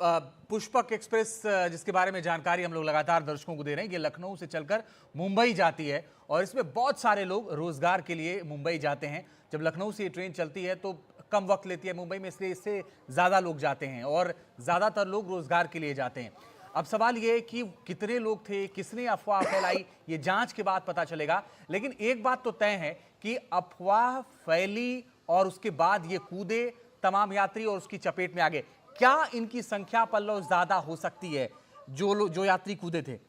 Pushpak express जिसके बारे में जानकारी हम लोग लगातार दर्शकों को दे रहे हैं, ये लखनऊ से चलकर मुंबई जाती है और इसमें बहुत सारे लोग रोजगार के लिए मुंबई जाते हैं। जब लखनऊ से ये ट्रेन चलती है तो कम वक्त लेती है मुंबई में, इसलिए इससे ज़्यादा लोग जाते हैं और ज़्यादातर लोग रोजगार के लिए जाते हैं। अब सवाल ये है कि कितने लोग थे, किसने अफवाह फैलाई, ये जांच के बाद पता चलेगा। लेकिन एक बात तो तय है कि अफवाह फैली और उसके बाद ये कूदे तमाम यात्री और उसकी चपेट में आ गए। क्या इनकी संख्या पल्लव ज्यादा हो सकती है जो यात्री कूदे थे?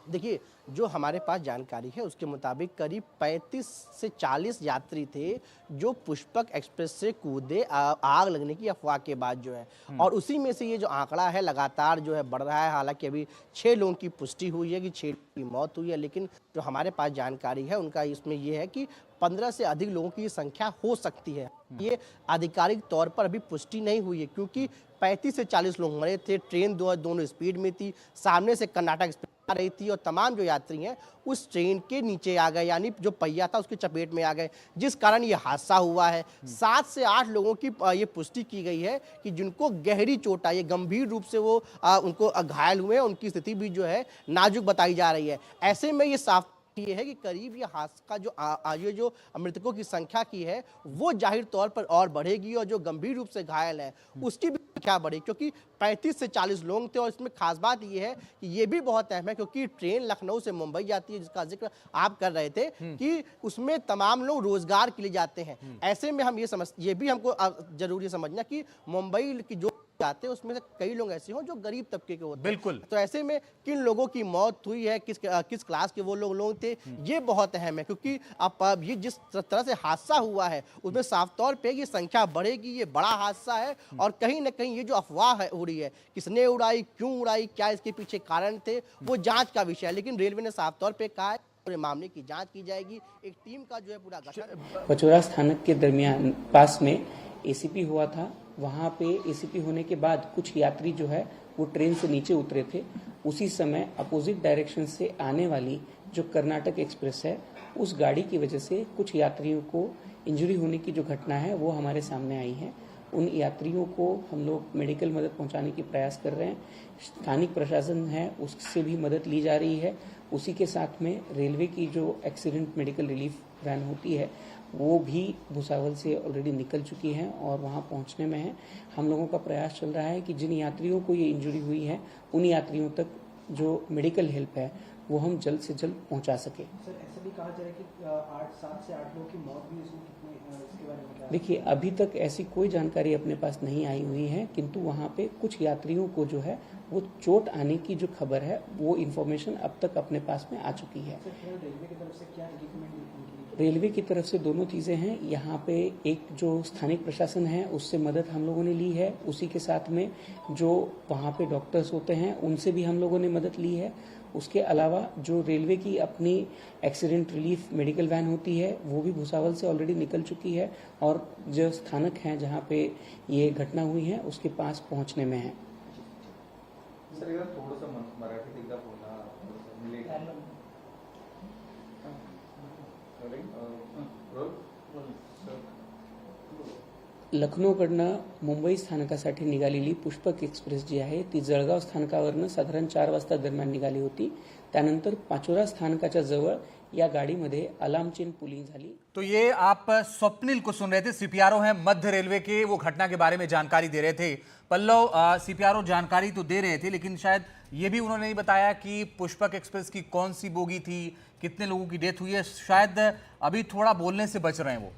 देखिए, जो हमारे पास जानकारी है उसके मुताबिक करीब 35 से 40 यात्री थे जो पुष्पक एक्सप्रेस से कूदे आग लगने की अफवाह के बाद जो है, और उसी में से ये जो आंकड़ा है लगातार जो है बढ़ रहा है। हालांकि अभी 6 लोगों की पुष्टि हुई है कि 6 लोगों की मौत हुई है, लेकिन जो हमारे पास जानकारी है उनका इसमें ये है कि 15 से अधिक लोगों की संख्या हो सकती है। ये आधिकारिक तौर पर अभी पुष्टि नहीं हुई है क्योंकि 35 से 40 लोग मरे थे। ट्रेन दोनों स्पीड में थी, सामने से कर्नाटक एक्सप्रेस आ रही थी और तमाम जो यात्री हैं उस ट्रेन के नीचे आ गए, यानी जो पहिया था उसकी चपेट में आ गए, जिस कारण ये हादसा हुआ है। 7 से 8 लोगों की ये पुष्टि की गई है कि जिनको गहरी चोट आई है, गंभीर रूप से वो उनको घायल हुए हैं, उनकी स्थिति भी जो है नाजुक बताई जा रही है। ऐसे में ये साफ ये है कि करीब ये हादसा का ये जो मृतकों की संख्या की है वो जाहिर तौर पर और बढ़ेगी और जो गंभीर रूप से घायल है उसकी भी संख्या बढ़ेगी, क्योंकि 35 से 40 लोग थे। और इसमें खास बात ये है कि ये भी बहुत अहम है क्योंकि ट्रेन लखनऊ से मुंबई जाती है, जिसका जिक्र आप कर रहे थे कि उसमें तमाम लोग रोजगार के लिए जाते हैं। ऐसे में हम ये भी हमको जरूरी समझना कि मुंबई की जो जाते हैं उसमें से कई लोग ऐसे हों जो गरीब तबके के होते हैं। बिल्कुल। तो ऐसे में किन लोगों की मौत हुई है, किस क्लास के वो लोग थे, ये बहुत अहम है क्योंकि अब ये जिस तरह से हादसा हुआ है उसमें साफ तौर पे ये संख्या बढ़ेगी। ये बड़ा हादसा है और कहीं ना कहीं ये जो अफवाह हो रही है किसने उड़ाई, क्यों उड़ाई, क्या इसके पीछे कारण थे, वो जांच का विषय है। लेकिन रेलवे ने साफ तौर पे कहा है पूरे मामले की जांच की जाएगी। एक टीम का जो है पूरा गठन पचोरा स्थानक के दरमियान पास में एसीपी हुआ था। वहाँ पे एसीपी होने के बाद कुछ यात्री जो है वो ट्रेन से नीचे उतरे थे। उसी समय अपोजिट डायरेक्शन से आने वाली जो कर्नाटक एक्सप्रेस है उस गाड़ी की वजह से कुछ यात्रियों को इंजरी होने की जो घटना है वो हमारे सामने आई है। उन यात्रियों को हम लोग मेडिकल मदद पहुंचाने की प्रयास कर रहे हैं। स्थानिक प्रशासन है उससे भी मदद ली जा रही है। उसी के साथ में रेलवे की जो एक्सीडेंट मेडिकल रिलीफ वैन होती है वो भी भुसावल से ऑलरेडी निकल चुकी है और वहां पहुंचने में है। हम लोगों का प्रयास चल रहा है कि जिन यात्रियों को ये इंजरी हुई है उन यात्रियों तक जो मेडिकल हेल्प है वो हम जल्द से जल्द पहुंचा सके। सर, ऐसा भी कहा जा रहा है कि 7 से 8 लोगों की मौत भी इसमें इसके बारे में क्या? देखिए, अभी तक ऐसी कोई जानकारी अपने पास नहीं आई हुई है, किंतु वहाँ पे कुछ यात्रियों को जो है वो चोट आने की जो खबर है वो इन्फॉर्मेशन अब तक अपने पास में आ चुकी है। रेलवे की तरफ से क्या रिकमेंड? रेलवे की तरफ से दोनों चीजें हैं। यहाँ पे एक जो स्थानिक प्रशासन है उससे मदद हम लोगों ने ली है, उसी के साथ में जो वहाँ पे डॉक्टर्स होते हैं उनसे भी हम लोगों ने मदद ली है। उसके अलावा जो रेलवे की अपनी एक्सीडेंट रिलीफ मेडिकल वैन होती है वो भी भुसावल से ऑलरेडी निकल चुकी है और जो स्थानक है जहाँ पे ये घटना हुई है उसके पास पहुँचने में है। सर, थोड़ा सा मराठी एकदा बोला लखनौकडनं मुंबई स्थानकासाठी निघालेली पुष्पक एक्सप्रेस जी आहे ती जळगाव स्थानकावरनं साधारण 4 वाजता दरम्यान निघाली होती। त्यानंतर पाचोरा स्थानकाच्या जवळ या गाडीमध्ये अलार्म चेन पुलिंग झाली। तो ये आप स्वप्निल को सुन रहे थे, सीपीआरओ हैं मध्य रेलवे के, वो घटना के बारे में जानकारी दे रहे थे। पल्लव, सीपीआरओ जानकारी तो दे रहे थे लेकिन शायद ये भी उन्होंने नहीं बताया कि पुष्पक एक्सप्रेस की कौन सी बोगी थी, कितने लोगों की डेथ हुई है। शायद अभी थोड़ा बोलने से बच रहे हैं वो।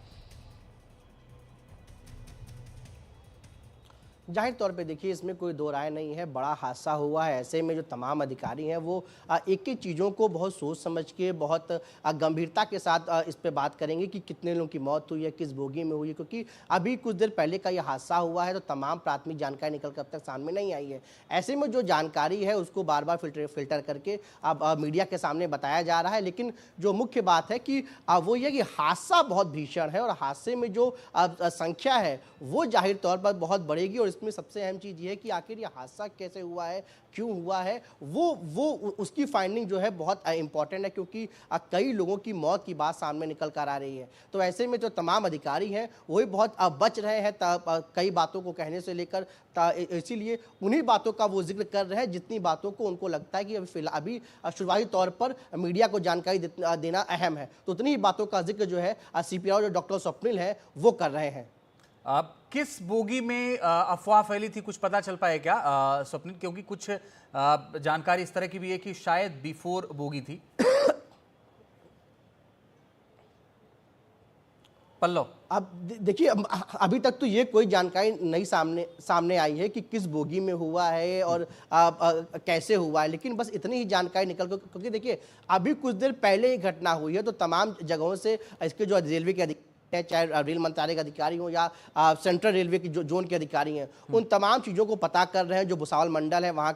जाहिर तौर पे देखिए इसमें कोई दो राय नहीं है, बड़ा हादसा हुआ है। ऐसे में जो तमाम अधिकारी हैं वो एक एक चीज़ों को बहुत सोच समझ के बहुत गंभीरता के साथ इस पे बात करेंगे कि कितने लोगों की मौत हुई है, किस बोगी में हुई है, क्योंकि अभी कुछ देर पहले का ये हादसा हुआ है तो तमाम प्राथमिक जानकारी निकल कर अब तक सामने नहीं आई है। ऐसे में जो जानकारी है उसको बार बार फिल्टर करके अब मीडिया के सामने बताया जा रहा है। लेकिन जो मुख्य बात है कि वो ये कि हादसा बहुत भीषण है और हादसे में जो संख्या है वो जाहिर तौर पर बहुत बढ़ेगी और इसमें सबसे अहम चीज़ ये है कि आखिर ये हादसा कैसे हुआ है, क्यों हुआ है, वो उसकी फाइंडिंग जो है बहुत इंपॉर्टेंट है, क्योंकि कई लोगों की मौत की बात सामने निकल कर आ रही है। तो ऐसे में जो तमाम अधिकारी हैं वो भी बहुत बच रहे हैं कई बातों को कहने से लेकर, इसीलिए उन्हीं बातों का वो जिक्र कर रहे हैं जितनी बातों को उनको लगता है कि अभी शुरुआती तौर पर मीडिया को जानकारी देना अहम है, तो उतनी ही बातों का जिक्र जो है सीपीआर जो डॉक्टर स्वप्निल है वो कर रहे हैं। अब किस बोगी में अफवाह फैली थी, कुछ पता चल पाए क्या स्वप्निल? क्योंकि कुछ जानकारी इस तरह की भी है कि शायद B4 बोगी थी। पल्लव, अब देखिए, अभी तक तो ये कोई जानकारी नहीं सामने आई है कि किस बोगी में हुआ है और कैसे हुआ है, लेकिन बस इतनी ही जानकारी क्योंकि देखिए अभी कुछ देर पहले ही घटना हुई है, तो तमाम जगहों से इसके जो रेलवे के अधिकारी हैं, चाहे रेल मंत्रालय के अधिकारी हों या सेंट्रल रेलवे की जो जोन के अधिकारी हैं, उन तमाम चीज़ों को पता कर रहे हैं। जो भुसावल मंडल है वहाँ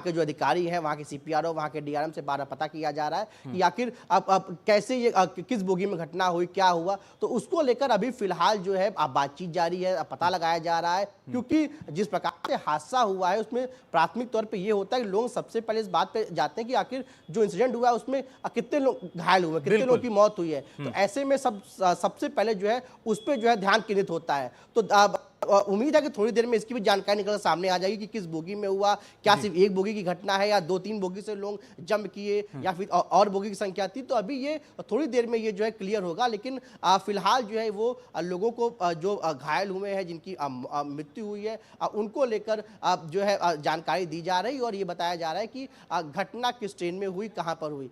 के जो अधिकारी हैं, वहाँ के सीपीआरओ, वहाँ के डीआरएम से बारह पता किया जा रहा है कि आखिर अब कैसे ये किस बोगी में घटना हुई, क्या हुआ, तो उसको लेकर अभी फिलहाल जो है बातचीत जारी है, पता लगाया जा रहा है। क्योंकि जिस प्रकार से हादसा हुआ है उसमें प्राथमिक तौर पर यह होता है कि लोग सबसे पहले इस बात पर जाते हैं कि आखिर जो इंसिडेंट हुआ है उसमें कितने लोग घायल हुए, कितने लोगों की मौत हुई है। तो ऐसे में सबसे पहले जो है उस पे जो है ध्यान केंद्रित होता है। तो उम्मीद है कि थोड़ी देर में इसकी भी जानकारी निकल सामने आ जाएगी कि किस बोगी में हुआ, क्या सिर्फ एक बोगी की घटना है या 2-3 बोगी से लोग जंप किए या फिर और बोगी की संख्या थी। तो अभी ये थोड़ी देर में ये जो है क्लियर होगा, लेकिन फिलहाल जो है वो लोगों को जो घायल हुए हैं, जिनकी मृत्यु हुई है, उनको लेकर जो है जानकारी दी जा रही है और ये बताया जा रहा है कि घटना किस ट्रेन में हुई, कहाँ पर हुई।